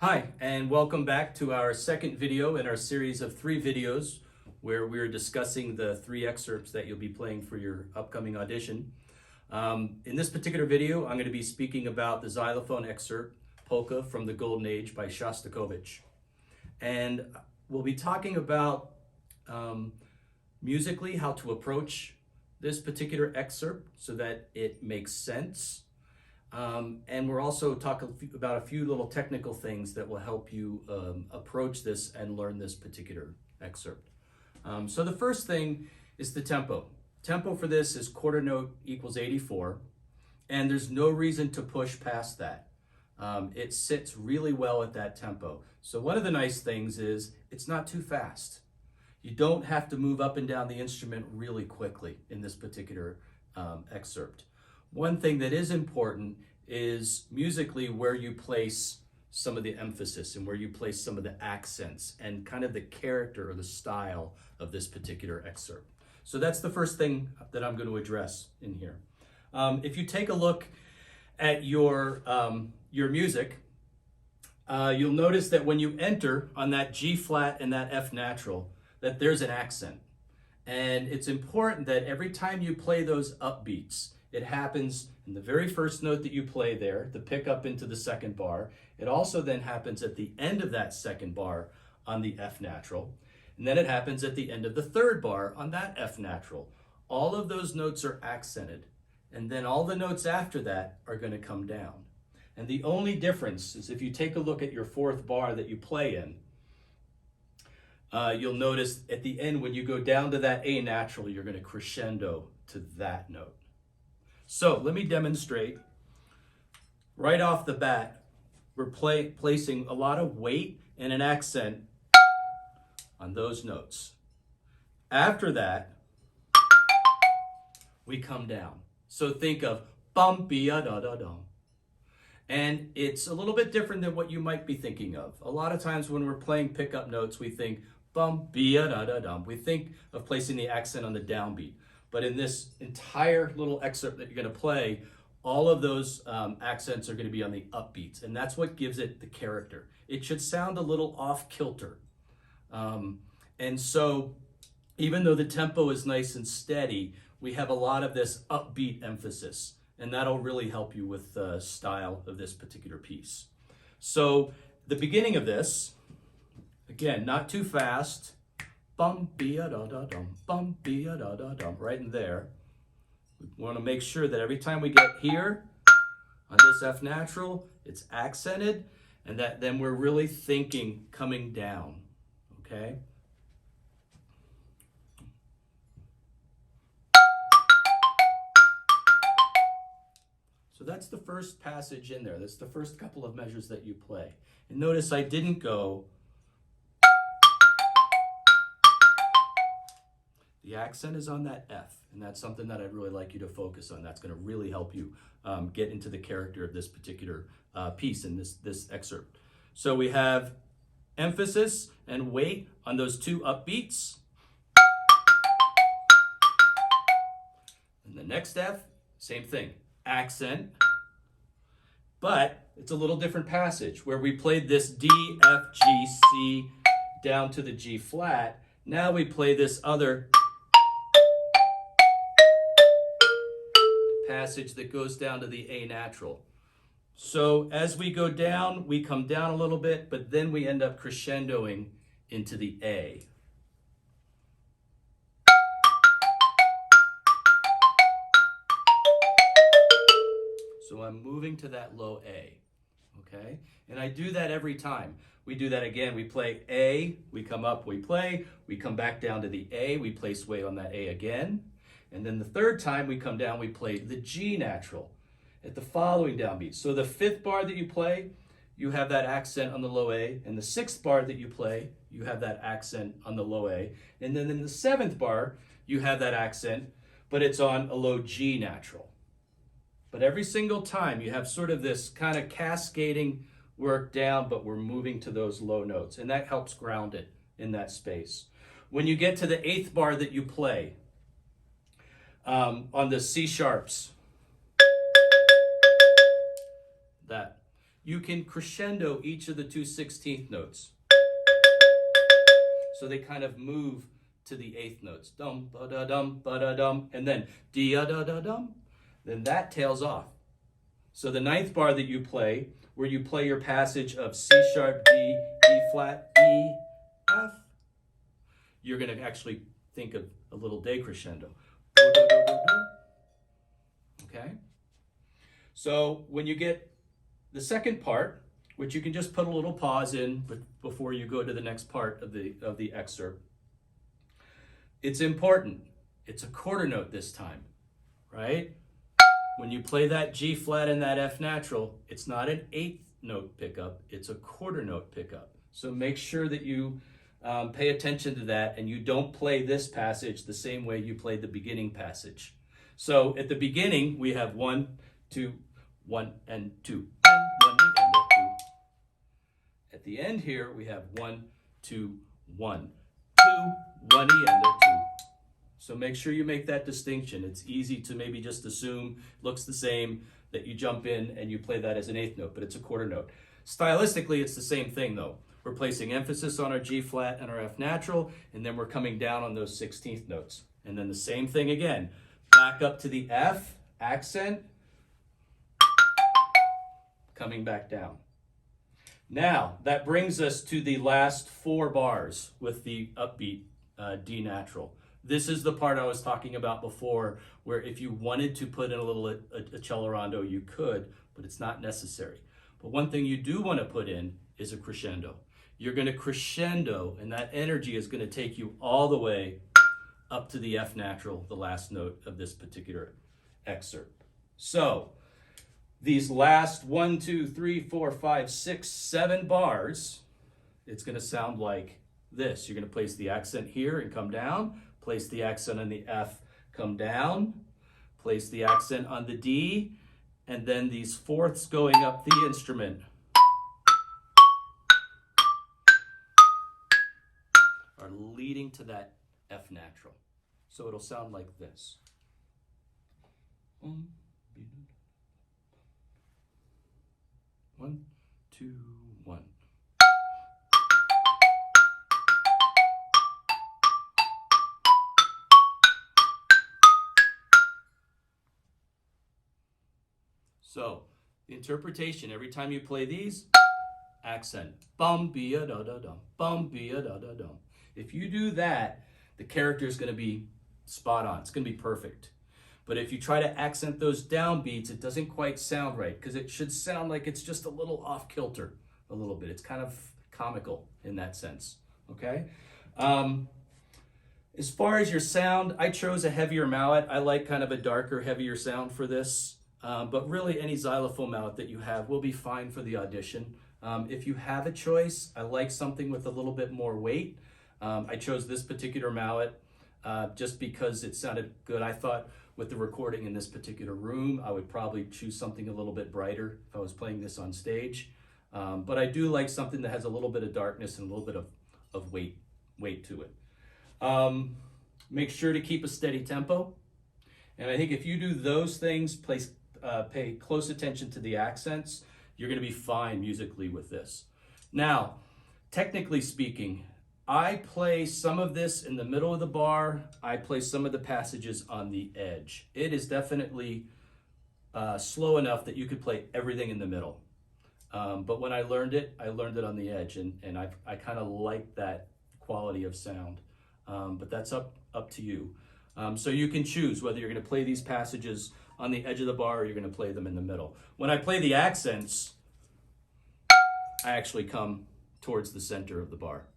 Hi, and welcome back to our second video in our series of 3 videos where we're discussing the 3 excerpts that you'll be playing for your upcoming audition. In this particular video, I'm going to be speaking about the xylophone excerpt, Polka from the Golden Age by Shostakovich. And we'll be talking about musically how to approach this particular excerpt so that it makes sense. And we're also talking about a few little technical things that will help you approach this and learn this particular excerpt. So the first thing is the tempo. Tempo for this is quarter note equals 84, and there's no reason to push past that. It sits really well at that tempo. So one of the nice things is it's not too fast. You don't have to move up and down the instrument really quickly in this particular excerpt. One thing that is important is musically where you place some of the emphasis and where you place some of the accents and kind of the character or the style of this particular excerpt. So that's the first thing that I'm going to address in here. If you take a look at your music, you'll notice that when you enter on that G flat and that F natural, that there's an accent. And it's important that every time you play those upbeats, it happens in the very first note that you play there, the pickup into the second bar. It also then happens at the end of that second bar on the F natural. And then it happens at the end of the third bar on that F natural. All of those notes are accented. And then all the notes after that are going to come down. And the only difference is if you take a look at your fourth bar that you play in, you'll notice at the end when you go down to that A natural, you're going to crescendo to that note. So let me demonstrate. Right off the bat, we're placing a lot of weight and an accent on those notes. After that, we come down. So think of bum-be-a-da-da-dum. And it's a little bit different than what you might be thinking of. A lot of times when we're playing pickup notes, we think bum-be-a-da-da-dum. We think of placing the accent on the downbeat. But in this entire little excerpt that you're going to play, all of those accents are going to be on the upbeats. And that's what gives it the character. It should sound a little off kilter. And so even though the tempo is nice and steady, we have a lot of this upbeat emphasis. And that'll really help you with the style of this particular piece. So the beginning of this, again, not too fast. Bum-be-a-da-da-dum, bum-be-a-da-da-dum, right in there. We want to make sure that every time we get here on this F natural, it's accented, and that then we're really thinking coming down, okay? So that's the first passage in there. That's the first couple of measures that you play. And notice I didn't go. The accent is on that F, and that's something that I'd really like you to focus on. That's going to really help you get into the character of this particular piece in this excerpt. So we have emphasis and weight on those 2 upbeats. And the next F, same thing, accent. But it's a little different passage where we played this D, F, G, C down to the G flat. Now we play this other passage that goes down to the A natural. So as we go down, we come down a little bit, but then we end up crescendoing into the A. So I'm moving to that low A, okay? And I do that every time. We do that again. We play A, we come up, we play, we come back down to the A, we place weight on that A again. And then the third time we come down, we play the G natural at the following downbeat. So the 5th bar that you play, you have that accent on the low A. And the 6th bar that you play, you have that accent on the low A. And then in the 7th bar, you have that accent, but it's on a low G natural. But every single time you have sort of this kind of cascading work down, but we're moving to those low notes. And that helps ground it in that space. When you get to the 8th bar that you play, on the C sharps, that you can crescendo each of the two 16th notes. So they kind of move to the 8th notes. Dum, ba-da-dum, ba-da-dum, and then dee-da-da-da-dum. Then that tails off. So the 9th bar that you play, where you play your passage of C sharp, D, E flat, E, F, you're going to actually think of a little decrescendo. Okay? So when you get the second part, which you can just put a little pause in before you go to the next part of the excerpt, it's important. It's a quarter note this time, right? When you play that G flat and that F natural, it's not an 8th note pickup, it's a quarter note pickup. So make sure that you pay attention to that and you don't play this passage the same way you played the beginning passage. So at the beginning, we have 1, 2, 1, and 2. 1, 2. At the end here, we have 1, 2, 1, 2, 1, and a 2. So make sure you make that distinction. It's easy to maybe just assume looks the same, that you jump in and you play that as an 8th note, but it's a quarter note. Stylistically, it's the same thing though. We're placing emphasis on our G flat and our F natural, and then we're coming down on those 16th notes. And then the same thing again. Back up to the F, accent, coming back down. Now, that brings us to the last 4 bars with the upbeat D natural. This is the part I was talking about before, where if you wanted to put in a little accelerando, you could, but it's not necessary. But one thing you do want to put in is a crescendo. You're going to crescendo, and that energy is going to take you all the way up to the F natural, the last note of this particular excerpt. So, these last 1, 2, 3, 4, 5, 6, 7 bars, it's going to sound like this. You're going to place the accent here and come down, place the accent on the F, come down, place the accent on the D, and then these fourths going up the instrument are leading to that F natural. So it'll sound like this. 1, 2, 1. So, the interpretation, every time you play these, accent, bum, bia, da, da, dum, bum, bia, da, da, dum. If you do that, the character is going to be spot on. It's going to be perfect. But if you try to accent those downbeats, it doesn't quite sound right, because it should sound like it's just a little off kilter, a little bit. It's kind of comical in that sense, okay? As far as your sound, I chose a heavier mallet. I like kind of a darker, heavier sound for this. But really any xylophone mallet that you have will be fine for the audition. If you have a choice, I like something with a little bit more weight. I chose this particular mallet just because it sounded good. I thought with the recording in this particular room, I would probably choose something a little bit brighter if I was playing this on stage. But I do like something that has a little bit of darkness and a little bit of weight to it. Make sure to keep a steady tempo. And I think if you do those things, pay close attention to the accents, you're going to be fine musically with this. Now, technically speaking, I play some of this in the middle of the bar. I play some of the passages on the edge. It is definitely slow enough that you could play everything in the middle. But when I learned it on the edge, and I kind of like that quality of sound. But that's up to you. So you can choose whether you're going to play these passages on the edge of the bar or you're going to play them in the middle. When I play the accents, I actually come towards the center of the bar,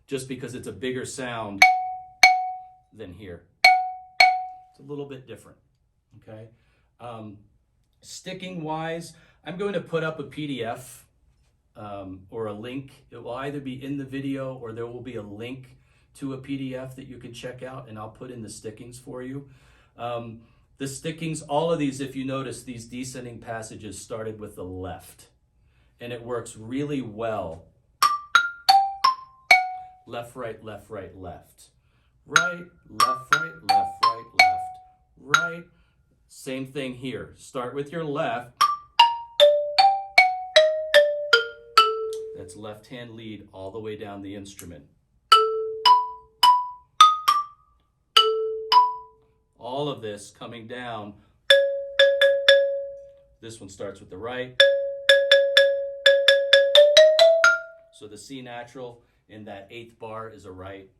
just because it's a bigger sound than here. It's a little bit different, okay? Sticking wise, I'm going to put up a PDF or a link. It will either be in the video or there will be a link to a PDF that you can check out, and I'll put in the stickings for you. The stickings, all of these, if you notice, these descending passages started with the left, and it works really well. Left, right, left, right, left. Right, left, right, left, right, left, right. Same thing here. Start with your left. That's left hand lead all the way down the instrument. All of this coming down. This one starts with the right. So the C natural in that 8th bar is a right.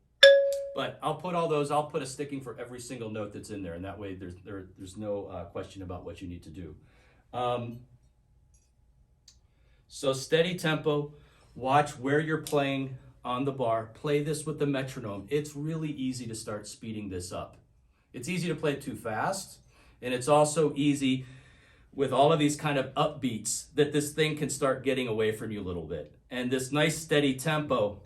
But I'll put all those, I'll put a sticking for every single note that's in there, and that way there's no question about what you need to do. So steady tempo, watch where you're playing on the bar, play this with the metronome. It's really easy to start speeding this up. It's easy to play it too fast, and it's also easy with all of these kind of upbeats that this thing can start getting away from you a little bit. And this nice steady tempo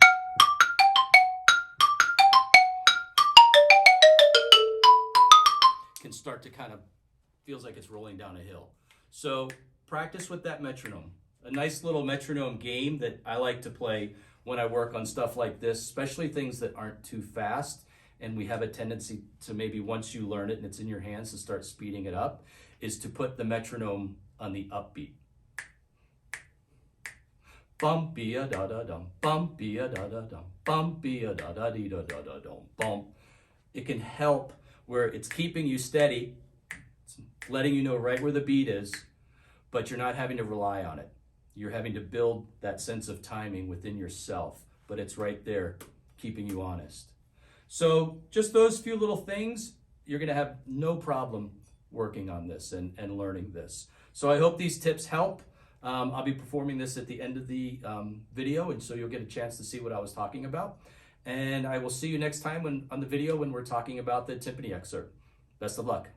can start to kind of, feels like it's rolling down a hill. So practice with that metronome. A nice little metronome game that I like to play when I work on stuff like this, especially things that aren't too fast, and we have a tendency to maybe once you learn it and it's in your hands to start speeding it up, is to put the metronome on the upbeat. Bum-be-a-da-da-dum, bum-be-a-da-da-dum, bum-be-a-da-da-dee-da-da-da-dum, bum. It can help where it's keeping you steady, it's letting you know right where the beat is, but you're not having to rely on it. You're having to build that sense of timing within yourself, but it's right there, keeping you honest. So just those few little things, you're gonna have no problem working on this and learning this. So I hope these tips help. I'll be performing this at the end of the video, and so you'll get a chance to see what I was talking about. And I will see you next time on the video when we're talking about the timpani excerpt. Best of luck.